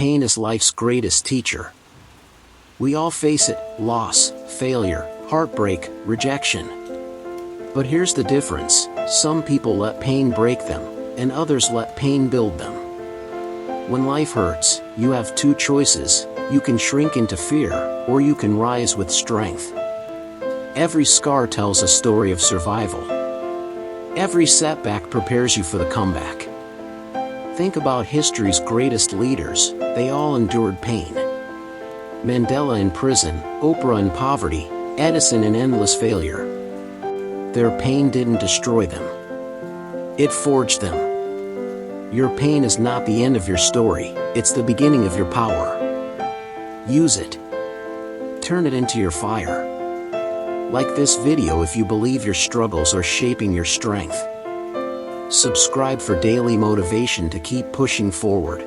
pain is life's greatest teacher. We all face it: loss, failure, heartbreak, rejection. But here's the difference: some people let pain break them, and others let pain build them. When life hurts, you have two choices: you can shrink into fear, or you can rise with strength. Every scar tells a story of survival. Every setback prepares you for the comeback. Think about history's greatest leaders: they all endured pain. Mandela in prison, Oprah in poverty, Edison in endless failure. Their pain didn't destroy them. It forged them. Your pain is not the end of your story, it's the beginning of your power. Use it. Turn it into your fire. Like this video if you believe your struggles are shaping your strength. Subscribe for daily motivation to keep pushing forward.